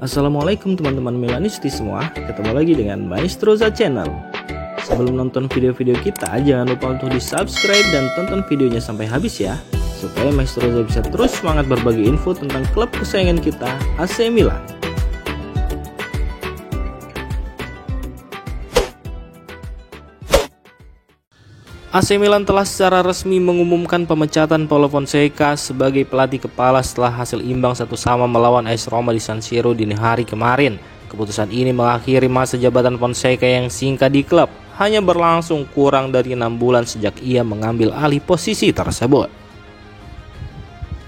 Assalamualaikum teman-teman Milanisti semua, ketemu lagi dengan Maestroza Channel. Sebelum nonton video-video kita, jangan lupa untuk di subscribe dan tonton videonya sampai habis ya, supaya Maestroza bisa terus semangat berbagi info tentang klub kesayangan kita, AC Milan. AC Milan telah secara resmi mengumumkan pemecatan Paulo Fonseca sebagai pelatih kepala setelah hasil imbang 1-1 melawan AS Roma di San Siro dini hari kemarin. Keputusan ini mengakhiri masa jabatan Fonseca yang singkat di klub, hanya berlangsung kurang dari 6 bulan sejak ia mengambil alih posisi tersebut.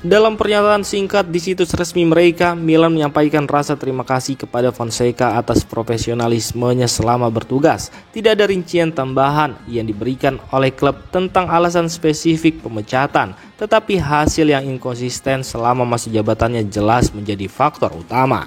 Dalam pernyataan singkat di situs resmi mereka, Milan menyampaikan rasa terima kasih kepada Fonseca atas profesionalismenya selama bertugas. Tidak ada rincian tambahan yang diberikan oleh klub tentang alasan spesifik pemecatan, tetapi hasil yang inkonsisten selama masa jabatannya jelas menjadi faktor utama.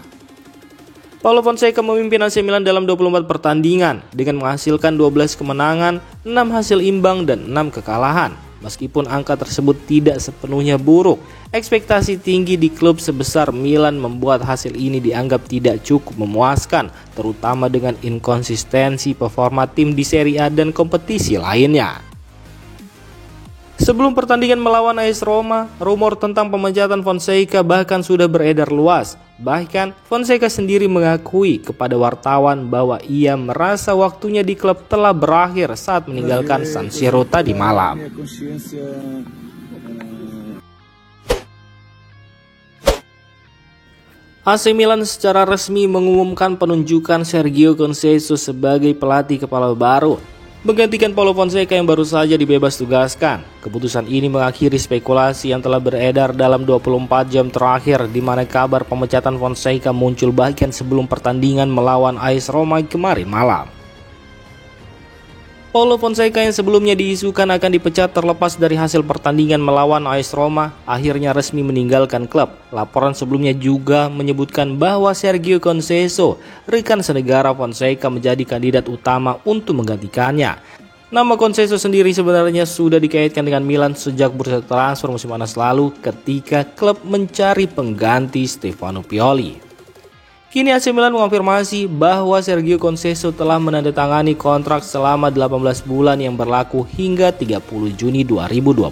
Paulo Fonseca memimpin AC Milan dalam 24 pertandingan dengan menghasilkan 12 kemenangan, 6 hasil imbang, dan 6 kekalahan. Meskipun angka tersebut tidak sepenuhnya buruk, ekspektasi tinggi di klub sebesar Milan membuat hasil ini dianggap tidak cukup memuaskan, terutama dengan inkonsistensi performa tim di Serie A dan kompetisi lainnya. Sebelum pertandingan melawan AS Roma, rumor tentang pemecatan Fonseca bahkan sudah beredar luas. Bahkan Fonseca sendiri mengakui kepada wartawan bahwa ia merasa waktunya di klub telah berakhir saat meninggalkan San Siro tadi malam. AC Milan secara resmi mengumumkan penunjukan Sergio Conceição sebagai pelatih kepala baru, menggantikan Paulo Fonseca yang baru saja dibebas tugaskan. Keputusan ini mengakhiri spekulasi yang telah beredar dalam 24 jam terakhir, di mana kabar pemecatan Fonseca muncul bahkan sebelum pertandingan melawan AS Roma kemarin malam. Paulo Fonseca yang sebelumnya diisukan akan dipecat terlepas dari hasil pertandingan melawan AS Roma akhirnya resmi meninggalkan klub. Laporan sebelumnya juga menyebutkan bahwa Sergio Conceição, rekan senegara Fonseca, menjadi kandidat utama untuk menggantikannya. Nama Conceição sendiri sebenarnya sudah dikaitkan dengan Milan sejak bursa transfer musim panas lalu ketika klub mencari pengganti Stefano Pioli. Kini AC Milan mengonfirmasi bahwa Sergio Conceição telah menandatangani kontrak selama 18 bulan yang berlaku hingga 30 Juni 2026.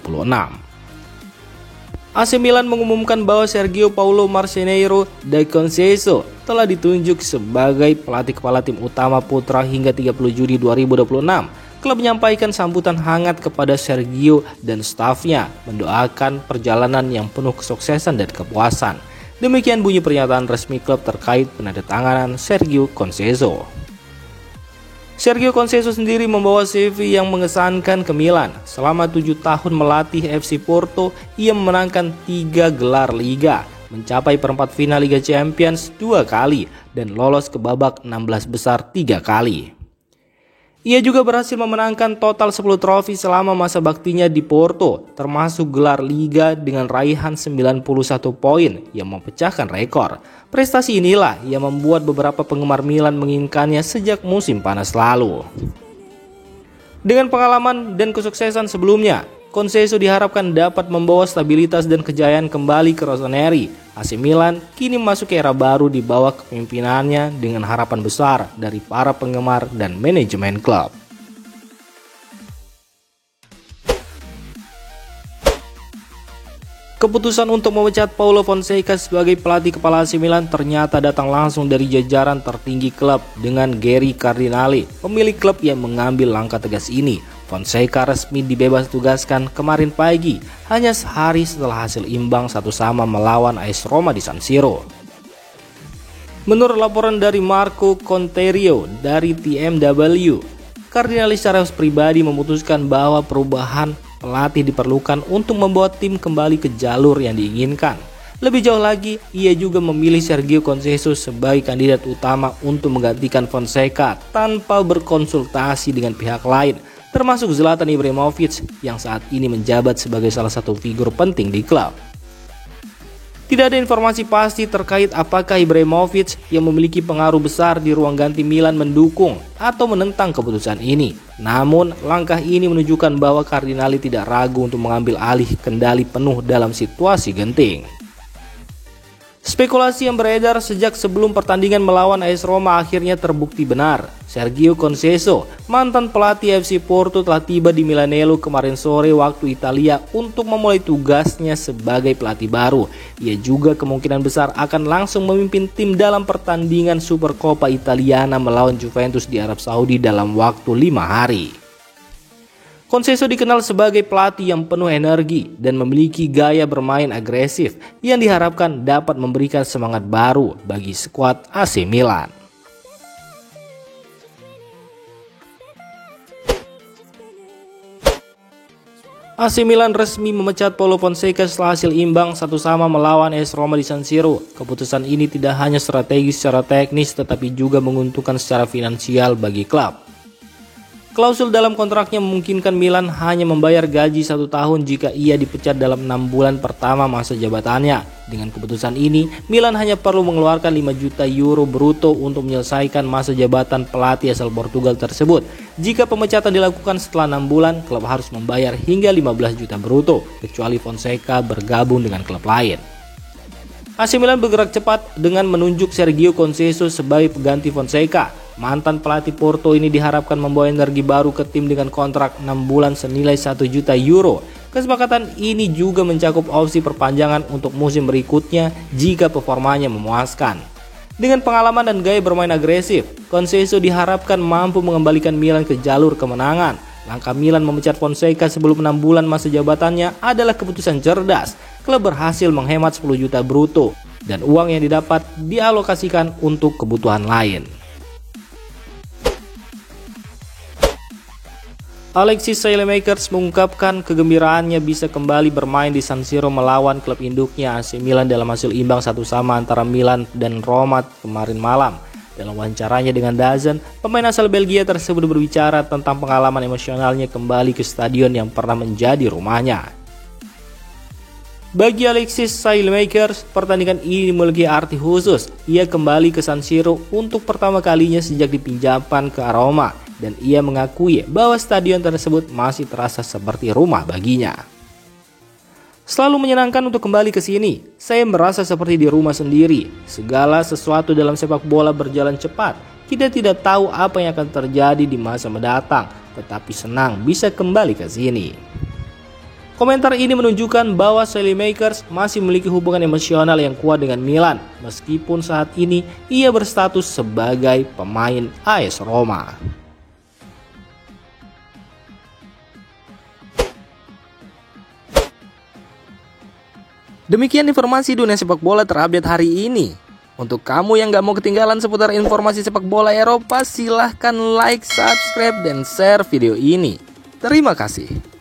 AC Milan mengumumkan bahwa Sergio Paulo Marceneiro da Conceição telah ditunjuk sebagai pelatih kepala tim utama putra hingga 30 Juni 2026. Klub menyampaikan sambutan hangat kepada Sergio dan stafnya, mendoakan perjalanan yang penuh kesuksesan dan kepuasan. Demikian bunyi pernyataan resmi klub terkait penandatanganan Sergio Conceição. Sergio Conceição sendiri membawa CV yang mengesankan ke Milan. Selama 7 tahun melatih FC Porto, ia memenangkan 3 gelar Liga, mencapai perempat final Liga Champions 2 kali, dan lolos ke babak 16 besar 3 kali. Ia juga berhasil memenangkan total 10 trofi selama masa baktinya di Porto, termasuk gelar Liga dengan raihan 91 poin yang memecahkan rekor. Prestasi inilah yang membuat beberapa penggemar Milan menginginkannya sejak musim panas lalu. Dengan pengalaman dan kesuksesan sebelumnya, Conceição diharapkan dapat membawa stabilitas dan kejayaan kembali ke Rossoneri. AC Milan kini masuk era baru di bawah kepemimpinannya dengan harapan besar dari para penggemar dan manajemen klub. Keputusan untuk memecat Paulo Fonseca sebagai pelatih kepala AC Milan ternyata datang langsung dari jajaran tertinggi klub dengan Gary Cardinale, pemilik klub yang mengambil langkah tegas ini. Fonseca resmi dibebas tugaskan kemarin pagi, hanya sehari setelah hasil imbang 1-1 melawan AS Roma di San Siro. Menurut laporan dari Marco Conterio dari TMW, Cardinale secara pribadi memutuskan bahwa perubahan pelatih diperlukan untuk membawa tim kembali ke jalur yang diinginkan. Lebih jauh lagi, ia juga memilih Sergio Conceição sebagai kandidat utama untuk menggantikan Fonseca tanpa berkonsultasi dengan pihak lain, termasuk Zlatan Ibrahimovic yang saat ini menjabat sebagai salah satu figur penting di klub. Tidak ada informasi pasti terkait apakah Ibrahimovic yang memiliki pengaruh besar di ruang ganti Milan mendukung atau menentang keputusan ini. Namun, langkah ini menunjukkan bahwa Cardinale tidak ragu untuk mengambil alih kendali penuh dalam situasi genting. Spekulasi yang beredar sejak sebelum pertandingan melawan AS Roma akhirnya terbukti benar. Sergio Conceição, mantan pelatih FC Porto, telah tiba di Milanello kemarin sore waktu Italia untuk memulai tugasnya sebagai pelatih baru. Ia juga kemungkinan besar akan langsung memimpin tim dalam pertandingan Supercoppa Italiana melawan Juventus di Arab Saudi dalam waktu 5 hari. Conceição dikenal sebagai pelatih yang penuh energi dan memiliki gaya bermain agresif yang diharapkan dapat memberikan semangat baru bagi skuad AC Milan. AC Milan resmi memecat Paulo Fonseca setelah hasil imbang 1-1 melawan AS Roma di San Siro. Keputusan ini tidak hanya strategis secara teknis tetapi juga menguntungkan secara finansial bagi klub. Klausul dalam kontraknya memungkinkan Milan hanya membayar gaji 1 tahun jika ia dipecat dalam 6 bulan pertama masa jabatannya. Dengan keputusan ini, Milan hanya perlu mengeluarkan 5 juta euro bruto untuk menyelesaikan masa jabatan pelatih asal Portugal tersebut. Jika pemecatan dilakukan setelah 6 bulan, klub harus membayar hingga 15 juta bruto, kecuali Fonseca bergabung dengan klub lain. AC Milan bergerak cepat dengan menunjuk Sergio Conceição sebagai pengganti Fonseca. Mantan pelatih Porto ini diharapkan membawa energi baru ke tim dengan kontrak 6 bulan senilai 1 juta euro. Kesepakatan ini juga mencakup opsi perpanjangan untuk musim berikutnya jika performanya memuaskan. Dengan pengalaman dan gaya bermain agresif, Conceição diharapkan mampu mengembalikan Milan ke jalur kemenangan. Langkah Milan memecat Fonseca sebelum 6 bulan masa jabatannya adalah keputusan cerdas. Klub berhasil menghemat 10 juta bruto dan uang yang didapat dialokasikan untuk kebutuhan lain. Alexis Saelemaekers mengungkapkan kegembiraannya bisa kembali bermain di San Siro melawan klub induknya AC Milan dalam hasil imbang 1-1 antara Milan dan Roma kemarin malam. Dalam wawancaranya dengan DAZN, pemain asal Belgia tersebut berbicara tentang pengalaman emosionalnya kembali ke stadion yang pernah menjadi rumahnya. Bagi Alexis Saelemaekers, pertandingan ini memiliki arti khusus. Ia kembali ke San Siro untuk pertama kalinya sejak dipinjamkan ke Roma. Dan ia mengakui bahwa stadion tersebut masih terasa seperti rumah baginya. Selalu menyenangkan untuk kembali ke sini. Saya merasa seperti di rumah sendiri. Segala sesuatu dalam sepak bola berjalan cepat. Kita tidak tahu apa yang akan terjadi di masa mendatang, tetapi senang bisa kembali ke sini. Komentar ini menunjukkan bahwa Saelemaekers masih memiliki hubungan emosional yang kuat dengan Milan, meskipun saat ini ia berstatus sebagai pemain AS Roma. Demikian informasi dunia sepak bola terupdate hari ini. Untuk kamu yang gak mau ketinggalan seputar informasi sepak bola Eropa, silahkan like, subscribe, dan share video ini. Terima kasih.